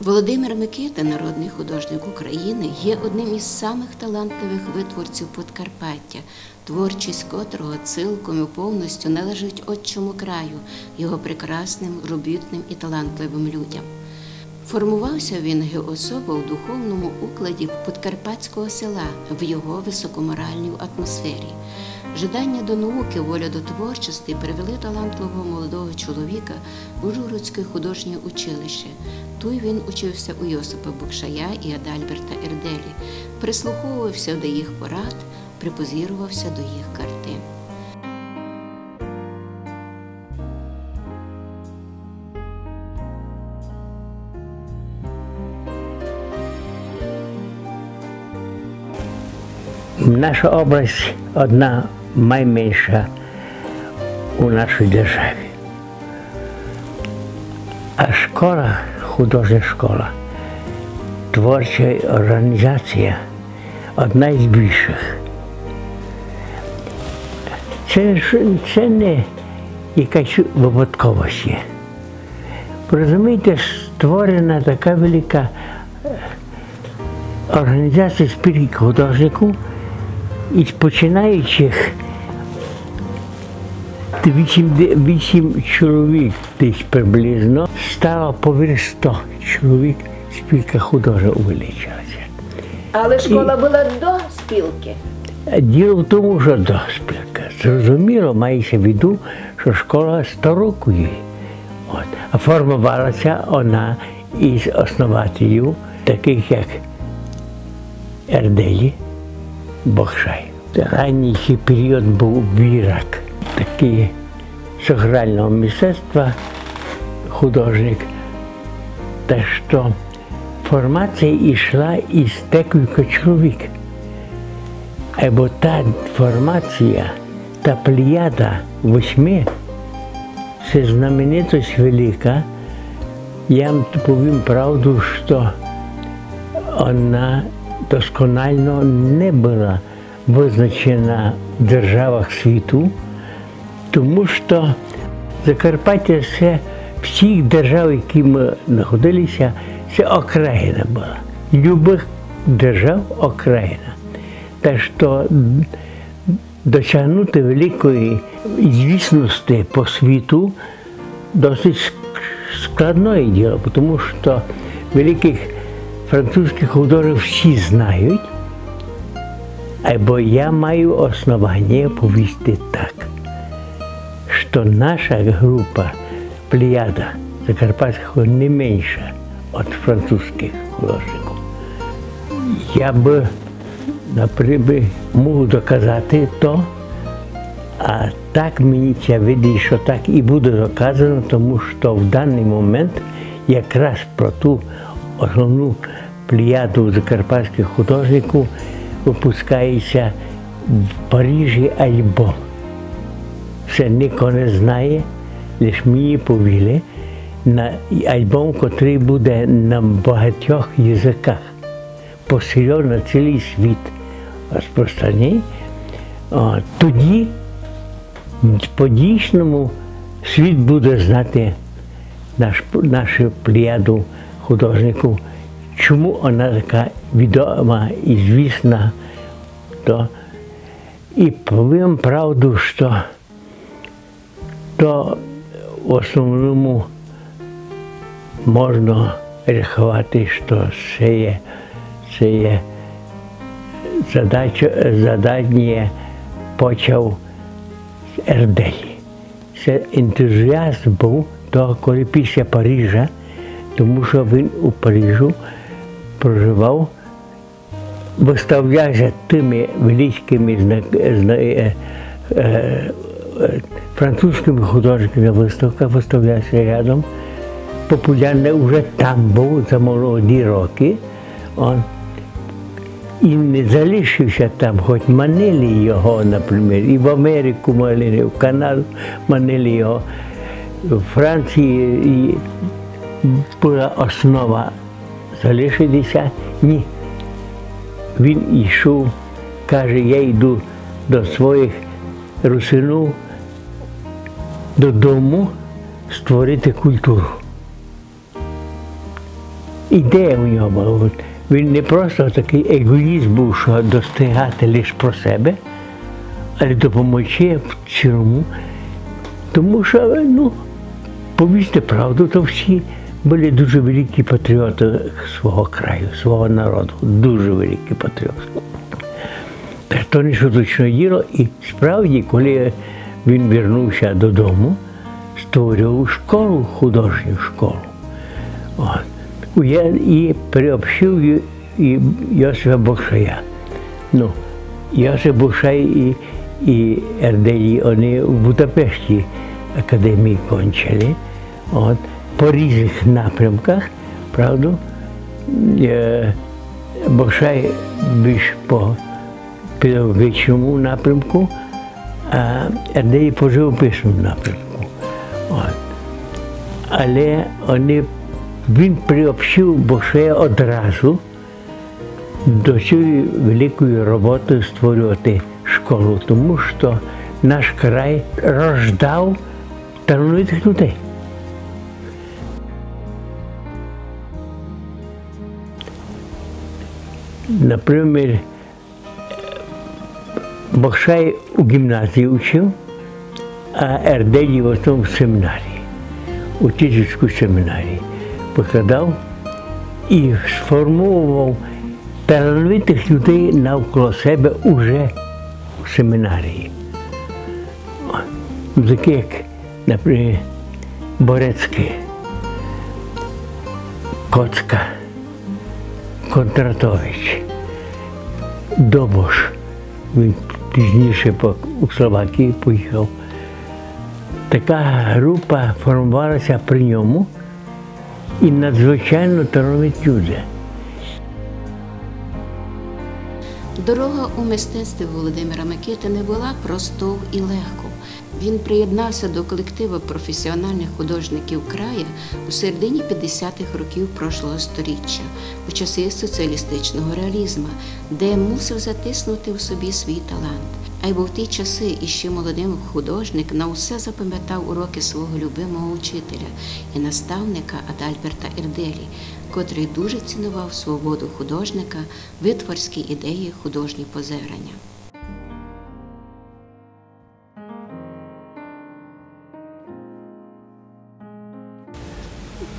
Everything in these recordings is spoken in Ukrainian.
Володимир Микита, народний художник України, є одним із самих талантливих витворців Подкарпаття, творчість котрого цілком і повністю належить отчому краю, його прекрасним, робітним і талантливим людям. Формувався він геособа у духовному укладі подкарпатського села, в його високоморальній атмосфері. Жадання до науки, воля до творчості привели талантливого молодого чоловіка у Ужгородське художнє училище. Тут він учився у Йосипа Букшая і Адальберта Ерделі, прислуховувався до їх порад, припозірувався до їх картин. Наша область одна найменша у нашій державі. А школа, художня школа, творча організація одна із більших. Це не якась випадковість. Розумієте, створена така велика організація спілки художників, із починаючих 8 чоловік десь приблизно, стало поверх 100 чоловік, спілка художників увеличилася. Але школа була до спілки? Діло в тому, що до спілки. Зрозуміло, мається в виду, що школа 100 років є. А формувалася вона із основателів, таких як Ерделі, Букшай. Ранній період був Вірак, такий сакрального мистецтва художник. Так що формація йшла із декілька чоловік. Або та формація, та плеяда 8, це знаменитость велика. Я вам повім правду, що вона досконально не була визначена в державах світу, тому що Закарпаття – це всіх держав, в які ми знаходилися, це окраїна була. Любих держав – окраїна. Так що досягнути великої звісності по світу досить складне діло, тому що великих французьких художників всі знають, або я маю основання повісти так, що наша група, плеяда закарпатських не менша від французьких художників. Я би, наприклад, можу доказати то, а так мені це видить, що так і буде доказано, тому що в даний момент якраз про ту основну плеяду закарпатських художників випускається в Парижі альбом. Це ніхто не знає, лише мені повіли, на альбом, який буде на багатьох язиках, посилено на цілий світ розпространений. Тоді по-дійсному світ буде знати нашу плеяду художників, чому вона така відома і звісна. І повім правду, що то в основному можна рахувати, що це є задання почав з Ерделі. Це ентузіазм був того, коли після Парижа, тому що він у Парижу проживав, виставлявся тими великими французькими художниками на виставках, виставлявся рядом. Популярний вже там був за молоді роки. І не залишився там, хоч манили його, наприклад, і в Америку манили, і в Канаду манили його. В Франції була основа залишитися. Ні. Він йшов, каже, я йду до своїх русинів додому створити культуру. ідея у нього була. От, він не просто такий егоїст був, що достигати лише про себе, але допомогти в цілому. Тому що, ну, повісти правду, то всі були дуже великі патріоти свого краю, свого народу. Дуже великі патріоти. Так то не шуточне діло. І справді, коли він вернувся додому, створював школу, художню школу. От. І приобщив Йосифа Бокшая. Ну, Йосиф Бокшай і Ерделі, вони в Будапешті академії кончили. От. По різних напрямках, правда. Бокшай більш по педагогічному напрямку, а Ерделі по живописному напрямку. От. Але він приобщив Бокшая одразу до цієї великої роботи створювати школу, тому що наш край рождав талановитих людей. Наприклад, Бокшай у гімназії вчив, а Ерделі в основному в семінарії, у Тисяцькій семінарії викладав і сформував талановитих людей навколо себе уже у семінарії. Такі як, наприклад, Борецький, Коцка, Кондратович, Добош, він пізніше у Словакії поїхав. Така група формувалася при ньому і надзвичайно талановиті люди. Дорога у мистецтві Володимира Микити не була простою і легкою. Він приєднався до колективу професіональних художників краю у середині 50-х років прошлого сторіччя, у часи соціалістичного реалізму, де мусив затиснути в собі свій талант. А й був в ті часи іще молодим художник на усе запам'ятав уроки свого любимого учителя і наставника Адальберта Ерделі, котрий дуже цінував свободу художника, витворські ідеї, художні позирання.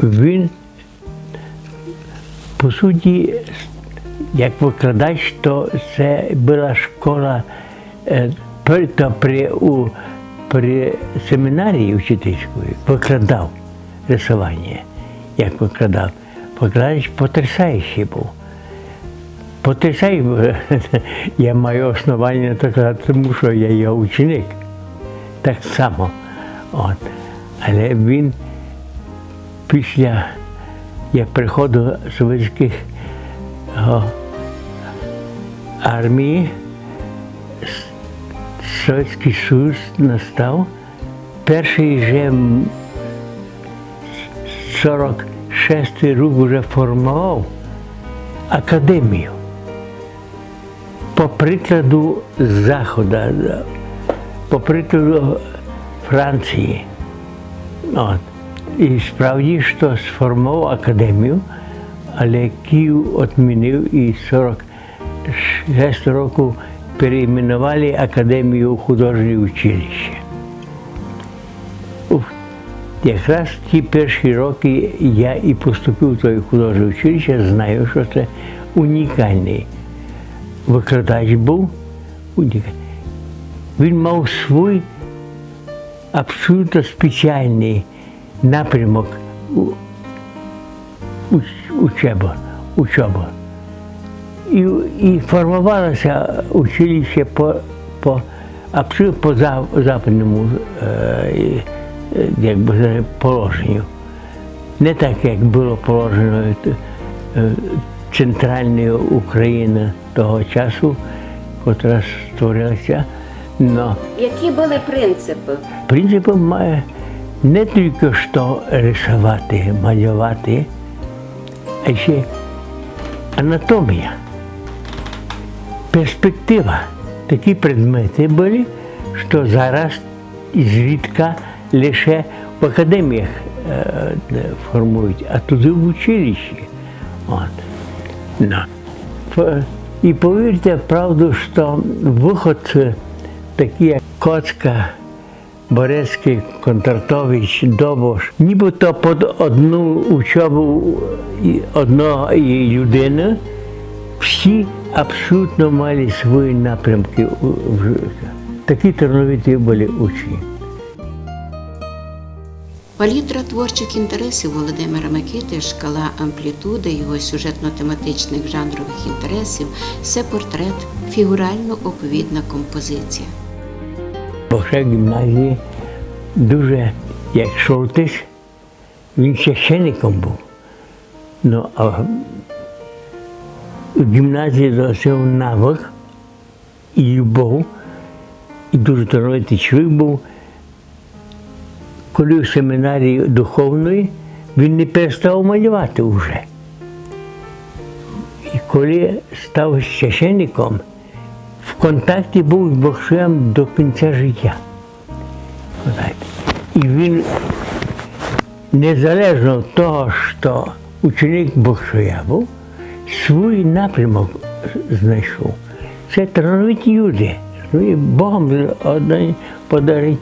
Він, по суті, як викладач, то це була школа, при семінарії вчительської викладав рисування, як викладав. Викладач потрясаючий був. Потрясаючий, я маю основання так казати, тому що я його ученик. Так само. От. Але він після приходу совєтських армії, Совєтський Союз настав, перший вже 46-й рік вже формував академію. По прикладу Заходу, по прикладу Франції. От. І справді, що сформував академію, але Київ відмінив і 46 років переименували академію у художнє училище. Якраз ті перші роки я і поступив в той художнє училище, знаю, що це унікальний викладач був. Він мав свій абсолютно спеціальний напрямок учоби. І формувалося училище абсолютно по западному положенню. Не так, як було положено центральною Україною того часу, яка створилася. Які були принципи? Принципи має не тільки що рисувати, малювати, а ще анатомія, перспектива. Такі предмети були, що зараз зрідка лише в академіях формують, а туди в училищі. От. Ну. І повірте правду, що виходці, такі як Коцка, Борецький, Контратович, Добош, нібито під одну учобу одної людини, всі абсолютно мали свої напрямки в житті. Такі талановиті були учні. Палітра творчих інтересів Володимира Микити, шкала амплітуди його сюжетно-тематичних жанрових інтересів – це портрет, фігурально-оповідна композиція. Бо ще в гімназії дуже, як Шолтис, він священником був. Ну, а в гімназії досив навик і любов, і дуже талановитий чоловік був. Коли в семінарії духовної, він не перестав малювати вже. І коли став священником, в контакті був з Богшоєм до кінця життя. І він, незалежно від того, що ученик Богшоя був, свій напрямок знайшов. Це талановиті люди. Богом подарить.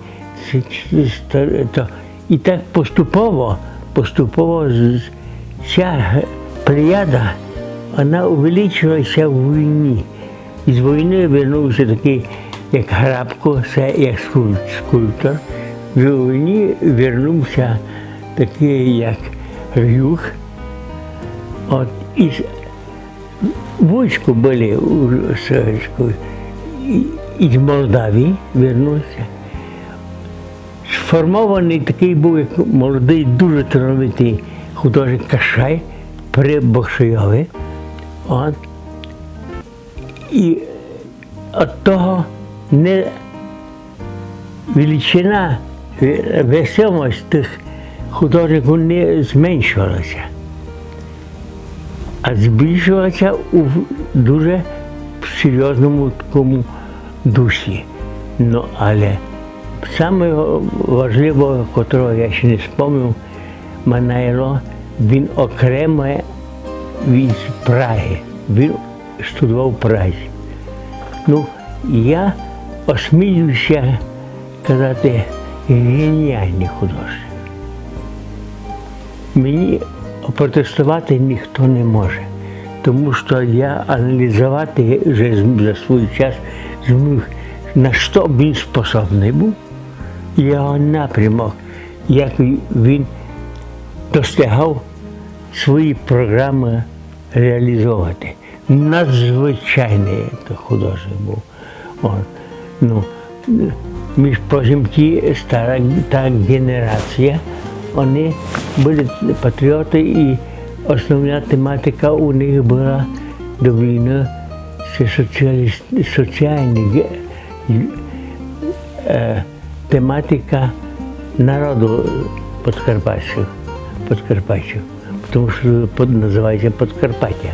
І так поступово ця плеяда, вона увеличилася в війні. І з війни вернувся такий, як Грабко, це як скульптор. В війні вернувся такий, як Рюх. От, і військо були у Совєтську, і з Молдавії вернувся. Сформований такий був, як молодий, дуже талановитий художник Кашай при Богшойові. І від того не величина, весомість тих художників не зменшувалася, а збільшувалася у дуже серйозному такому дусі. Ну, але саме важливого, котрого я ще не спомнив, Манайло, він окремо від Праги. Він студував в Празі. Ну, я осмілюся казати, геніальний художник. Мені протестувати ніхто не може, тому що я аналізувати вже за свій час зміг, на що він способний був, його напрямок, як він достигав свої програми реалізовувати. Надзвичайний художник був. Ну, між прочим, стара та генерація, вони були патріоти, і основна тематика у них була до війни – це соціальні тематика народу Подкарпаття, тому що називається Подкарпаття.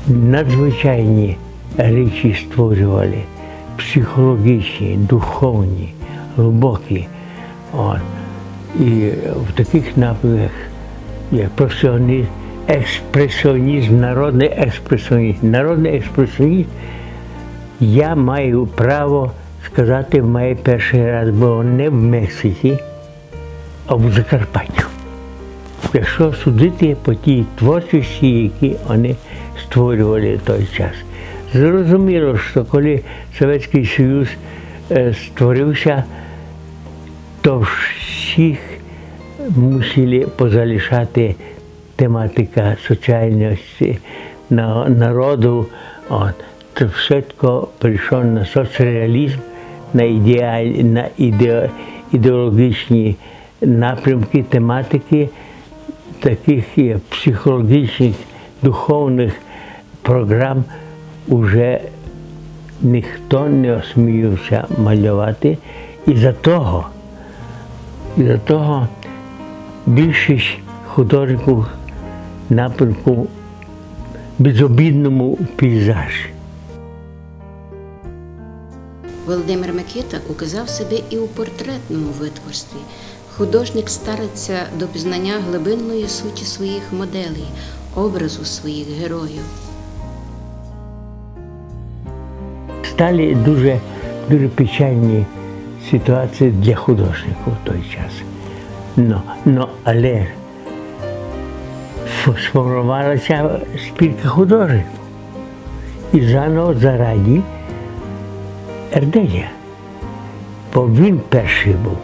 Надзвичайні речі створювали, психологічні, духовні, глибокі. І в таких напрямках, як експресіонізм, народний експресіонізм. Народний експресіонізм, я маю право сказати, в моїй перший раз було не в Мексиці, а в Закарпаттю. Якщо судити по тій творчості, які вони створювали в той час. Зрозуміло, що коли Совєтський Союз створився, то всіх мусили позалишати тематика соціальності народу. То все прийшов на соцреалізм, на ідеологічні напрямки, тематики, таких психологічних, духовних програм уже ніхто не осмілився малювати. І за того більшість художників напрямку безобідному пейзажі. Володимир Микита указав себе і у портретному витворстві. Художник стариться до пізнання глибинної суті своїх моделей, образу своїх героїв. Стали дуже печальні ситуації для художників в той час. Але сформувалася спілка художників. І заново заради Ерделя. Бо він перший був.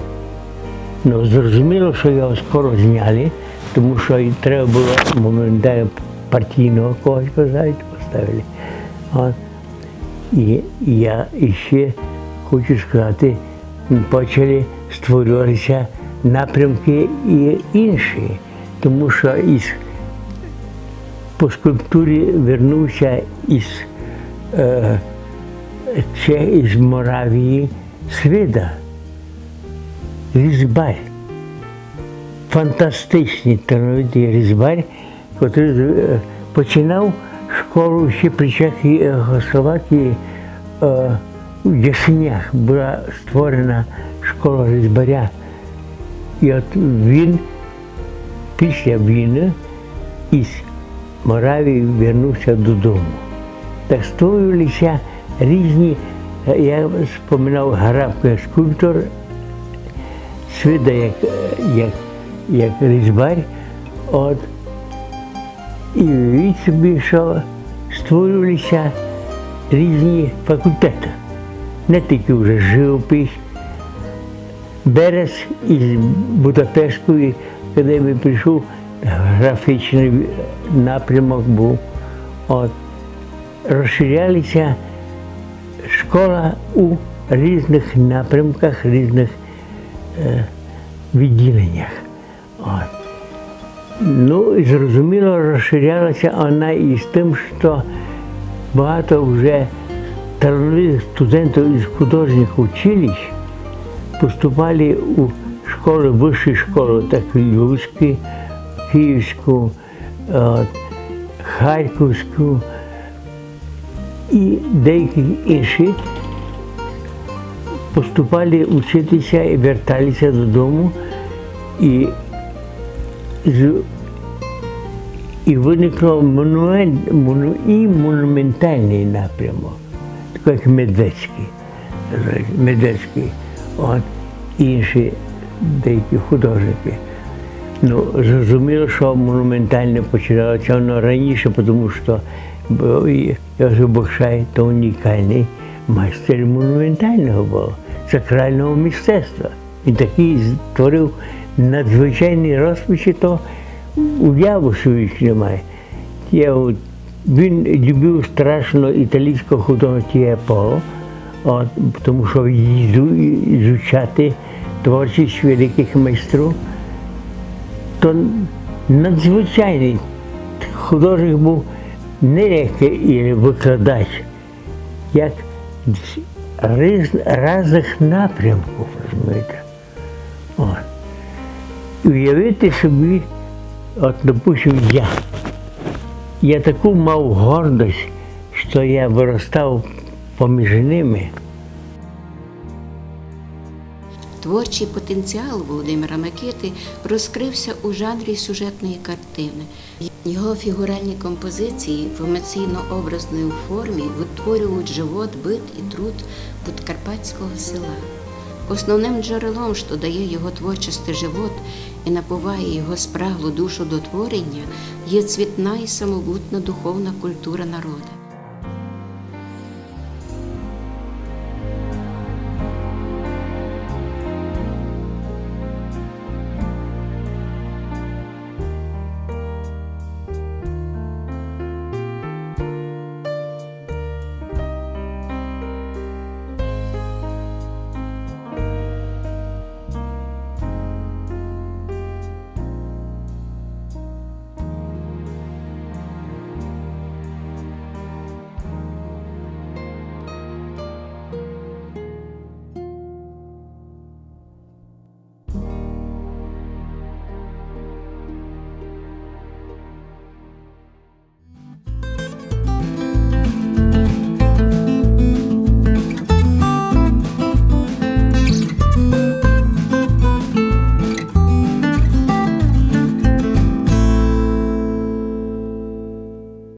Зрозуміло, що його скоро зняли, тому що і треба було моментально партійного когось поставили. І я ще хочу сказати, почали створюватися напрямки і інші, тому що по скульптурі вернувся із Моравії Свида, різьбар. Фантастичний талановитий різьбар, який починав школу ще при Чехословакії у Ясенях. Була створена школа різьбаря. І от він після війни із Моравії вернувся додому. Так створювалися різні, я споминав Гарабка скульптор, Свида як різьбар. І від собі, що створювалися різні факультети. Не тільки вже живопись. Берез із Будапештської академії прийшов, графічний напрямок був. Розширялася школа у різних напрямках, різних відділеннях. І зрозуміло, розширялася вона із тим, що багато вже талановитих студентів із художніх училищ поступали у школи, вищі школи, так Львівську, Київську, Харківську і деякі інші поступали вчитися і верталися додому. І виникло монументальний напрямок, такий як Медведський, інші деякі художники. Зрозуміло, що монументальне починалося воно раніше, тому що Йосип Бокшай – то унікальний майстер монументального, сакрального мистецтва. Він такий створив надзвичайні розписи, то уяву свою немає. Він любив страшно італійського художника Тіеполо, тому що їздив ізучати творчість великих майстрів. То надзвичайний художник був нелегкий викладач, як різних напрямків, розумієте. Уявити собі, допустим, я таку мав гордость, що я виростав поміж ними. Творчий потенціал Володимира Микити розкрився у жанрі сюжетної картини. Його фігуральні композиції в емоційно-образній формі витворюють живот, бит і труд подкарпатського села. Основним джерелом, що дає його творчості живот і напуває його спраглу душу до творення, є цвітна і самобутна духовна культура народу.